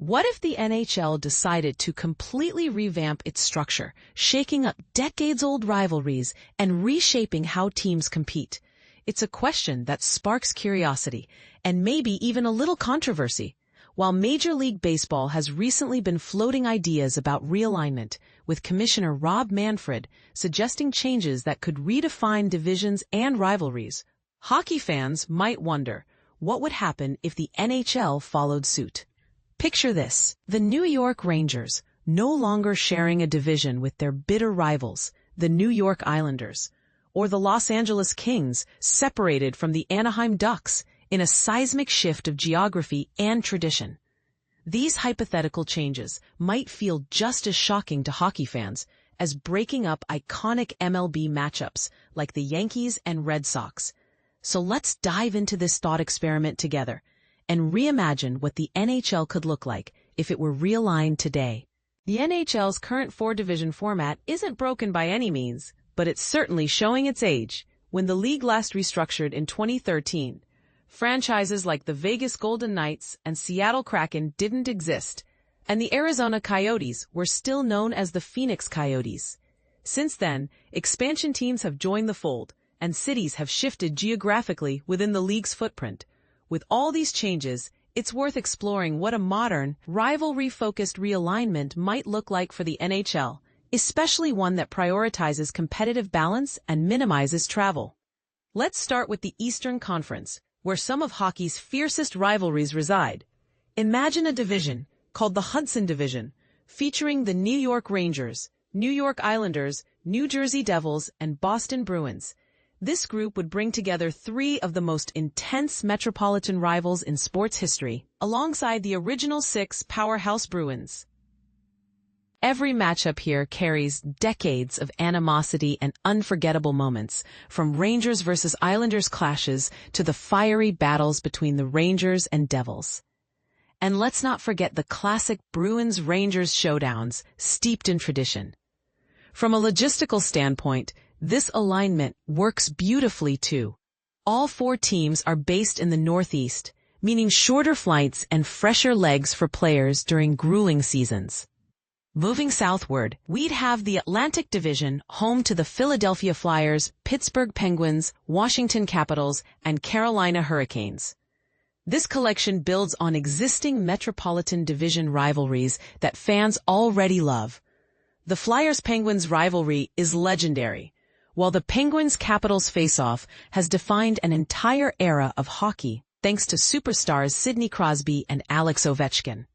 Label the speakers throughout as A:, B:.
A: What if the NHL decided to completely revamp its structure, shaking up decades-old rivalries and reshaping how teams compete? It's a question that sparks curiosity and maybe even a little controversy. While Major League Baseball has recently been floating ideas about realignment, with Commissioner Rob Manfred suggesting changes that could redefine divisions and rivalries, hockey fans might wonder, what would happen if the NHL followed suit? Picture this: the New York Rangers, no longer sharing a division with their bitter rivals, the New York Islanders, or the Los Angeles Kings, separated from the Anaheim Ducks in a seismic shift of geography and tradition. These hypothetical changes might feel just as shocking to hockey fans as breaking up iconic MLB matchups like the Yankees and Red Sox. So let's dive into this thought experiment together and reimagine what the NHL could look like if it were realigned today. The NHL's current four-division format isn't broken by any means, but it's certainly showing its age. When the league last restructured in 2013, franchises like the Vegas Golden Knights and Seattle Kraken didn't exist, and the Arizona Coyotes were still known as the Phoenix Coyotes. Since then, expansion teams have joined the fold, and cities have shifted geographically within the league's footprint. With all these changes, it's worth exploring what a modern, rivalry-focused realignment might look like for the NHL, especially one that prioritizes competitive balance and minimizes travel. Let's start with the Eastern Conference, where some of hockey's fiercest rivalries reside. Imagine a division called the Hudson Division, featuring the New York Rangers, New York Islanders, New Jersey Devils, and Boston Bruins. This group would bring together three of the most intense metropolitan rivals in sports history, alongside the original six powerhouse Bruins. Every matchup here carries decades of animosity and unforgettable moments, from Rangers versus Islanders clashes to the fiery battles between the Rangers and Devils. And let's not forget the classic Bruins-Rangers showdowns, steeped in tradition. From a logistical standpoint, this alignment works beautifully too. All four teams are based in the Northeast, meaning shorter flights and fresher legs for players during grueling seasons. Moving southward, we'd have the Atlantic Division, home to the Philadelphia Flyers, Pittsburgh Penguins, Washington Capitals, and Carolina Hurricanes. This collection builds on existing Metropolitan Division rivalries that fans already love. The Flyers-Penguins rivalry is legendary, while the Penguins-Capitals face-off has defined an entire era of hockey thanks to superstars Sidney Crosby and Alex Ovechkin.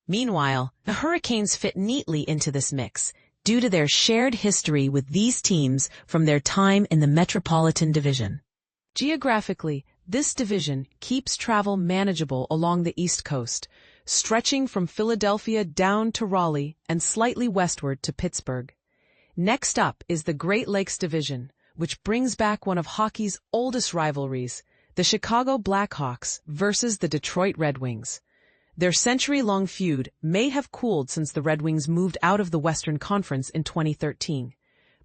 A: Meanwhile, the Hurricanes fit neatly into this mix due to their shared history with these teams from their time in the Metropolitan Division. Geographically, this division keeps travel manageable along the East Coast, stretching from Philadelphia down to Raleigh and slightly westward to Pittsburgh. Next up is the Great Lakes Division, which brings back one of hockey's oldest rivalries, the Chicago Blackhawks versus the Detroit Red Wings. Their century-long feud may have cooled since the Red Wings moved out of the Western Conference in 2013,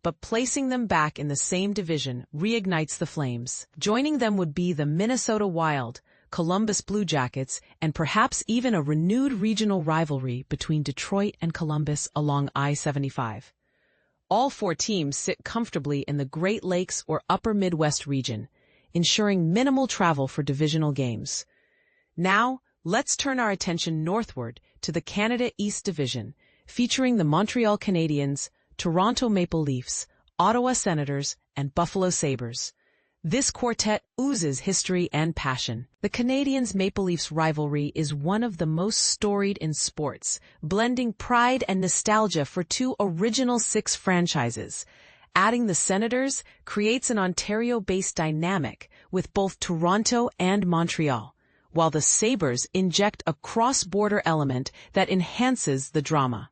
A: but placing them back in the same division reignites the flames. Joining them would be the Minnesota Wild, Columbus Blue Jackets, and perhaps even a renewed regional rivalry between Detroit and Columbus along I-75. All four teams sit comfortably in the Great Lakes or Upper Midwest region, ensuring minimal travel for divisional games. Now, let's turn our attention northward to the Canada East Division, featuring the Montreal Canadiens, Toronto Maple Leafs, Ottawa Senators, and Buffalo Sabres. This quartet oozes history and passion. The Canadiens-Maple Leafs rivalry is one of the most storied in sports, blending pride and nostalgia for two original six franchises. Adding the Senators creates an Ontario-based dynamic with both Toronto and Montreal, while the Sabres inject a cross-border element that enhances the drama.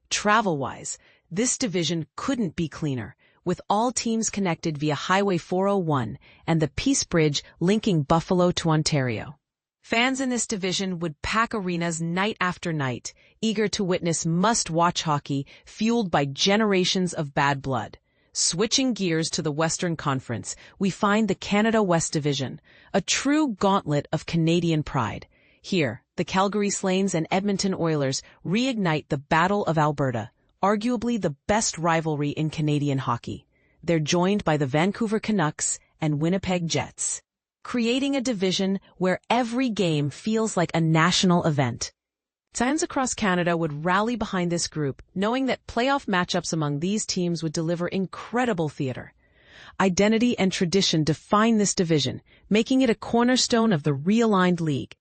A: Travel-wise, this division couldn't be cleaner, with all teams connected via Highway 401 and the Peace Bridge linking Buffalo to Ontario. Fans in this division would pack arenas night after night, eager to witness must-watch hockey fueled by generations of bad blood. Switching gears to the Western Conference, we find the Canada West Division, a true gauntlet of Canadian pride. Here, the Calgary Flames and Edmonton Oilers reignite the Battle of Alberta, arguably the best rivalry in Canadian hockey. They're joined by the Vancouver Canucks and Winnipeg Jets, creating a division where every game feels like a national event. Fans across Canada would rally behind this group, knowing that playoff matchups among these teams would deliver incredible theater. Identity and tradition define this division, making it a cornerstone of the realigned league.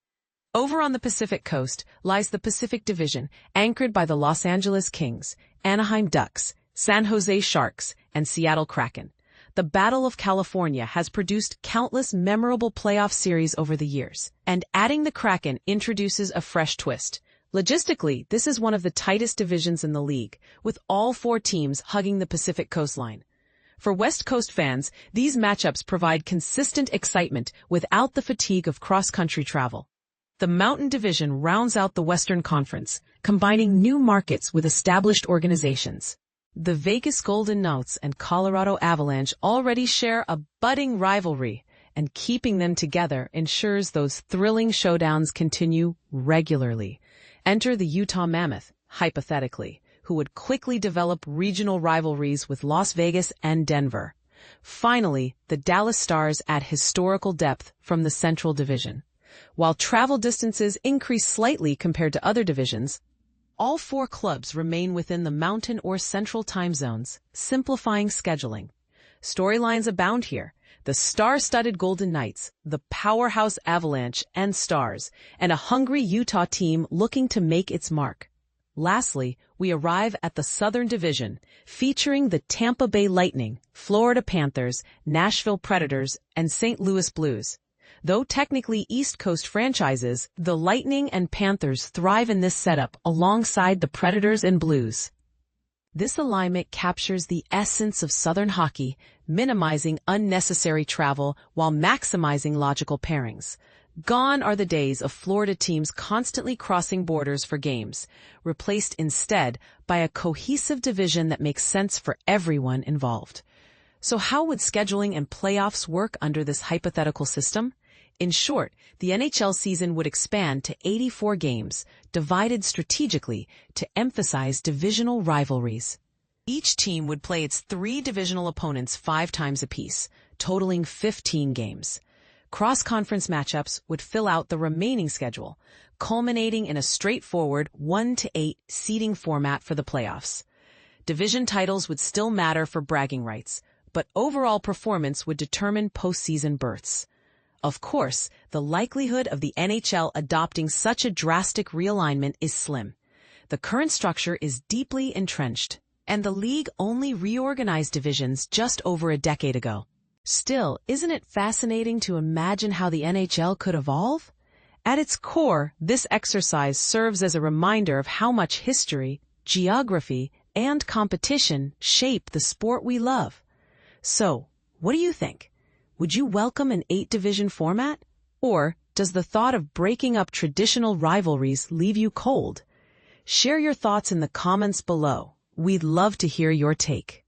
A: Over on the Pacific Coast lies the Pacific Division, anchored by the Los Angeles Kings, Anaheim Ducks, San Jose Sharks, and Seattle Kraken. The Battle of California has produced countless memorable playoff series over the years, and adding the Kraken introduces a fresh twist. Logistically, this is one of the tightest divisions in the league, with all four teams hugging the Pacific coastline. For West Coast fans, these matchups provide consistent excitement without the fatigue of cross-country travel. The Mountain Division rounds out the Western Conference, combining new markets with established organizations. The Vegas Golden Knights and Colorado Avalanche already share a budding rivalry, and keeping them together ensures those thrilling showdowns continue regularly. Enter the Utah Mammoth, hypothetically, who would quickly develop regional rivalries with Las Vegas and Denver. Finally, the Dallas Stars add historical depth from the Central Division. While travel distances increase slightly compared to other divisions, all four clubs remain within the Mountain or Central time zones, simplifying scheduling. Storylines abound here. The star-studded Golden Knights, the powerhouse Avalanche and Stars, and a hungry Utah team looking to make its mark. Lastly, we arrive at the Southern Division, featuring the Tampa Bay Lightning, Florida Panthers, Nashville Predators, and St. Louis Blues. Though technically East Coast franchises, the Lightning and Panthers thrive in this setup alongside the Predators and Blues. This alignment captures the essence of Southern hockey, minimizing unnecessary travel while maximizing logical pairings. Gone are the days of Florida teams constantly crossing borders for games, replaced instead by a cohesive division that makes sense for everyone involved. So how would scheduling and playoffs work under this hypothetical system? In short, the NHL season would expand to 84 games, divided strategically to emphasize divisional rivalries. Each team would play its 3 divisional opponents 5 times apiece, totaling 15 games. Cross-conference matchups would fill out the remaining schedule, culminating in a straightforward 1-8 seeding format for the playoffs. Division titles would still matter for bragging rights, but overall performance would determine postseason berths. Of course, the likelihood of the NHL adopting such a drastic realignment is slim. The current structure is deeply entrenched, and the league only reorganized divisions just over a decade ago. Still, isn't it fascinating to imagine how the NHL could evolve? At its core, this exercise serves as a reminder of how much history, geography, and competition shape the sport we love. So, what do you think? Would you welcome an 8-division format? Or does the thought of breaking up traditional rivalries leave you cold? Share your thoughts in the comments below. We'd love to hear your take.